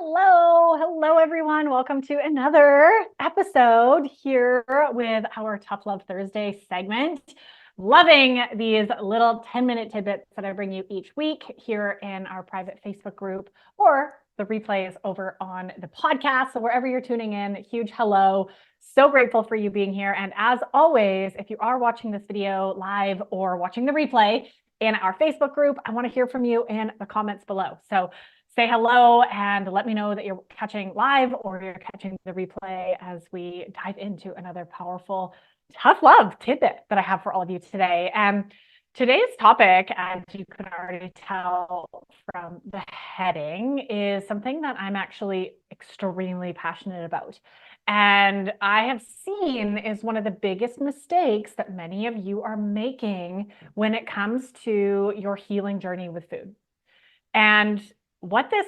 Hello, everyone. Welcome to another episode here with our Tough Love Thursday segment. Loving these little 10-minute tidbits that I bring you each week here in our private Facebook group or the replays over on the podcast. So wherever you're tuning in, huge hello. So grateful for you being here. And as always, if you are watching this video live or watching the replay in our Facebook group, I want to hear from you in the comments below. So say hello and let me know that you're catching live or you're catching the replay as we dive into another powerful tough love tidbit that I have for all of you today. And today's topic, as you can already tell from the heading, is something that I'm actually extremely passionate about. And I have seen is one of the biggest mistakes that many of you are making when it comes to your healing journey with food. And what this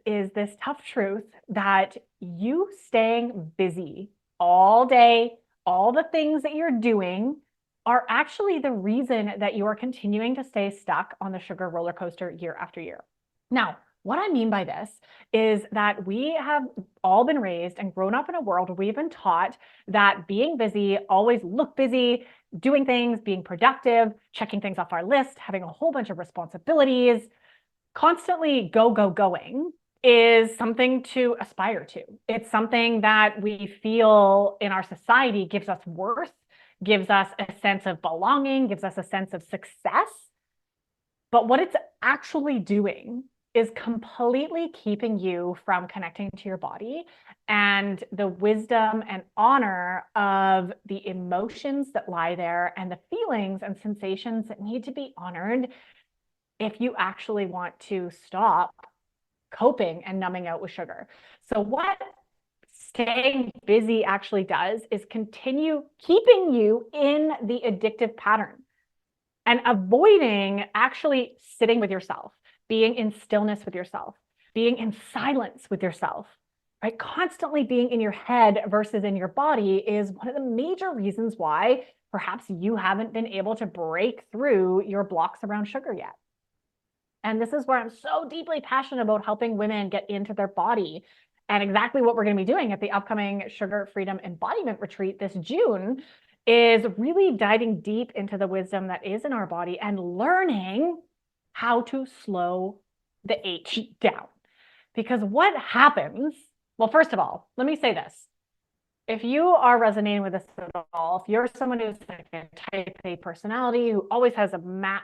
is this tough truth that you staying busy all day, all the things that you're doing are actually the reason that you are continuing to stay stuck on the sugar roller coaster year after year. Now, what I mean by this is that we have all been raised and grown up in a world where we've been taught that being busy, always look busy, doing things, being productive, checking things off our list, having a whole bunch of responsibilities, constantly going is something to aspire to. It's something that we feel in our society gives us worth, gives us a sense of belonging, gives us a sense of success. But what it's actually doing is completely keeping you from connecting to your body and the wisdom and honor of the emotions that lie there and the feelings and sensations that need to be honored if you actually want to stop coping and numbing out with sugar. So what staying busy actually does is continue keeping you in the addictive pattern and avoiding actually sitting with yourself, being in stillness with yourself, being in silence with yourself, right? Constantly being in your head versus in your body is one of the major reasons why perhaps you haven't been able to break through your blocks around sugar yet. And this is where I'm so deeply passionate about helping women get into their body. And exactly what we're going to be doing at the upcoming Sugar Freedom Embodiment Retreat this June is really diving deep into the wisdom that is in our body and learning how to slow the H down. Because what happens, well, first of all, let me say this. If you are resonating with this at all, if you're someone who's like a type A personality who always has a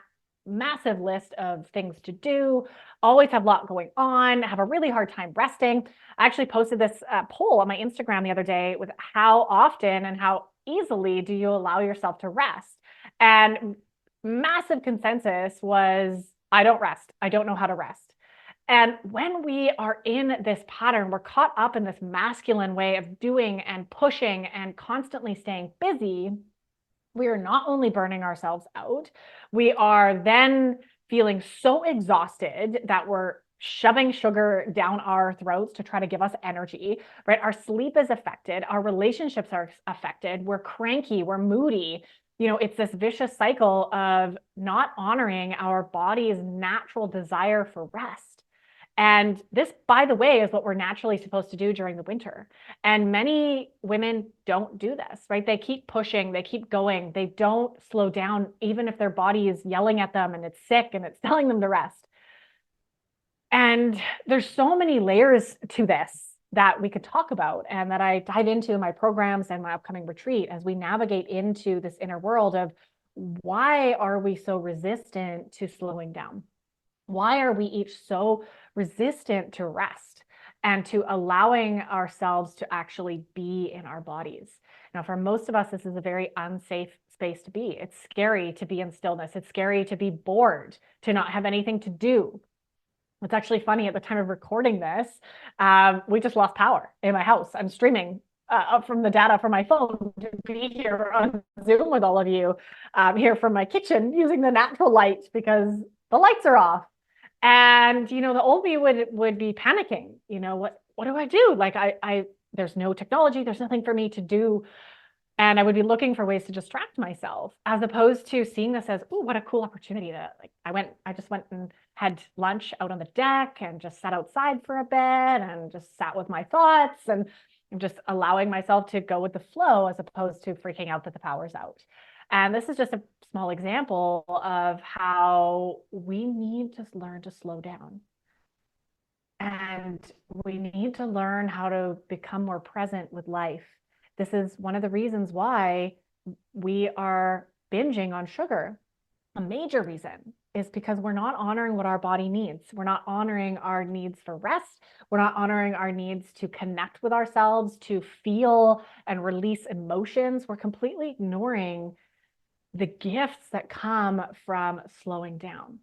massive list of things to do, always have a lot going on, have a really hard time resting. I actually posted this poll on my Instagram the other day with how often and how easily do you allow yourself to rest? And massive consensus was, I don't rest. I don't know how to rest. And when we are in this pattern, we're caught up in this masculine way of doing and pushing and constantly staying busy. We are not only burning ourselves out, we are then feeling so exhausted that we're shoving sugar down our throats to try to give us energy, right? Our sleep is affected. Our relationships are affected. We're cranky. We're moody. You know, it's this vicious cycle of not honoring our body's natural desire for rest. And this, by the way, is what we're naturally supposed to do during the winter. And many women don't do this, right? They keep pushing, they keep going. They don't slow down, even if their body is yelling at them and it's sick and it's telling them to rest. And there's so many layers to this that we could talk about and that I dive into in my programs and my upcoming retreat as we navigate into this inner world of why are we so resistant to slowing down? Why are we each so resistant to rest and to allowing ourselves to actually be in our bodies? Now, for most of us, this is a very unsafe space to be. It's scary to be in stillness. It's scary to be bored, to not have anything to do. It's actually funny, at the time of recording this, we just lost power in my house. I'm streaming up from the data from my phone to be here on Zoom with all of you here from my kitchen using the natural light because the lights are off. And, you know, the old me would be panicking, you know, what do I do? Like there's no technology, there's nothing for me to do. And I would be looking for ways to distract myself as opposed to seeing this as, oh, what a cool opportunity to I just went and had lunch out on the deck and just sat outside for a bit and just sat with my thoughts and just allowing myself to go with the flow as opposed to freaking out that the power's out. And this is just a small example of how we need to learn to slow down. And we need to learn how to become more present with life. This is one of the reasons why we are binging on sugar. A major reason is because we're not honoring what our body needs. We're not honoring our needs for rest. We're not honoring our needs to connect with ourselves, to feel and release emotions. We're completely ignoring the gifts that come from slowing down,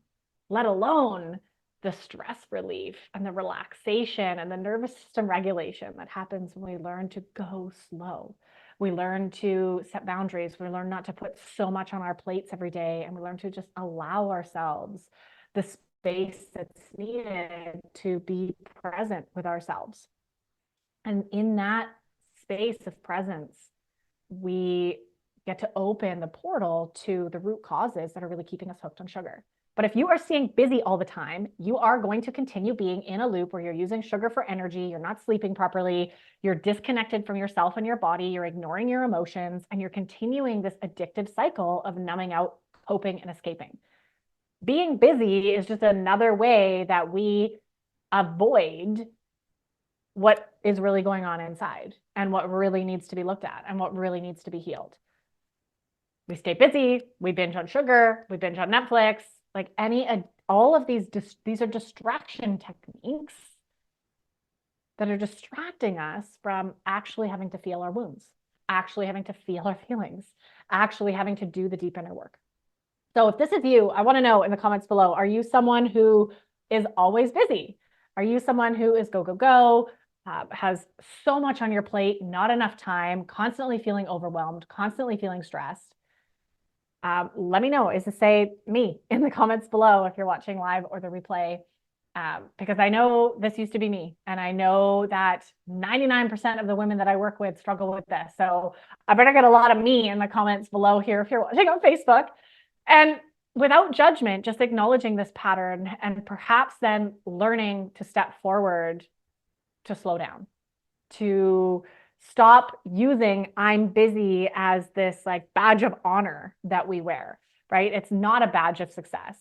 let alone the stress relief and the relaxation and the nervous system regulation that happens when we learn to go slow. We learn to set boundaries. We learn not to put so much on our plates every day, and we learn to just allow ourselves the space that's needed to be present with ourselves. And in that space of presence, we get to open the portal to the root causes that are really keeping us hooked on sugar. But if you are staying busy all the time, you are going to continue being in a loop where you're using sugar for energy, you're not sleeping properly, you're disconnected from yourself and your body, you're ignoring your emotions, and you're continuing this addictive cycle of numbing out, coping, and escaping. Being busy is just another way that we avoid what is really going on inside and what really needs to be looked at and what really needs to be healed. We stay busy, we binge on sugar, we binge on Netflix, like all of these are distraction techniques that are distracting us from actually having to feel our wounds, actually having to feel our feelings, actually having to do the deep inner work. So if this is you, I want to know in the comments below, are you someone who is always busy? Are you someone who is go, go, go, has so much on your plate, not enough time, constantly feeling overwhelmed, constantly feeling stressed? Let me know. Is to say me in the comments below if you're watching live or the replay, because I know this used to be me, and I know that 99% of the women that I work with struggle with this. So I better get a lot of me in the comments below here if you're watching on Facebook. And without judgment, just acknowledging this pattern and perhaps then learning to step forward to slow down, to stop using I'm busy as this like badge of honor that we wear, right? It's not a badge of success.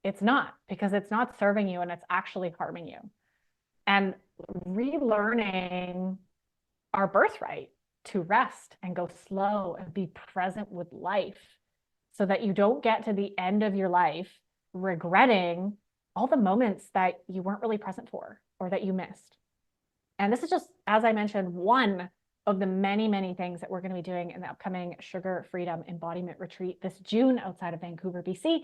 It's not, because it's not serving you and it's actually harming you. And relearning our birthright to rest and go slow and be present with life so that you don't get to the end of your life regretting all the moments that you weren't really present for or that you missed. And this is just, as I mentioned, one of the many, many things that we're going to be doing in the upcoming Sugar Freedom Embodiment Retreat this June outside of Vancouver, BC.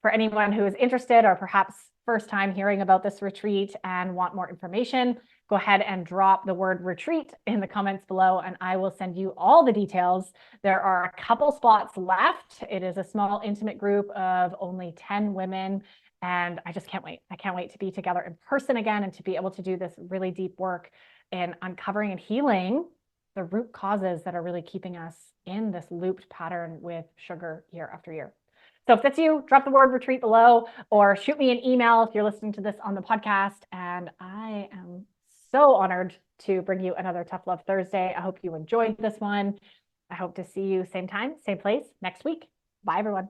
For anyone who is interested or perhaps first time hearing about this retreat and want more information, go ahead and drop the word retreat in the comments below and I will send you all the details. There are a couple spots left. It is a small, intimate group of only 10 women. And I just can't wait. I can't wait to be together in person again and to be able to do this really deep work in uncovering and healing the root causes that are really keeping us in this looped pattern with sugar year after year. So if that's you, drop the word retreat below or shoot me an email if you're listening to this on the podcast. And I am so honored to bring you another Tough Love Thursday. I hope you enjoyed this one. I hope to see you same time, same place next week. Bye, everyone.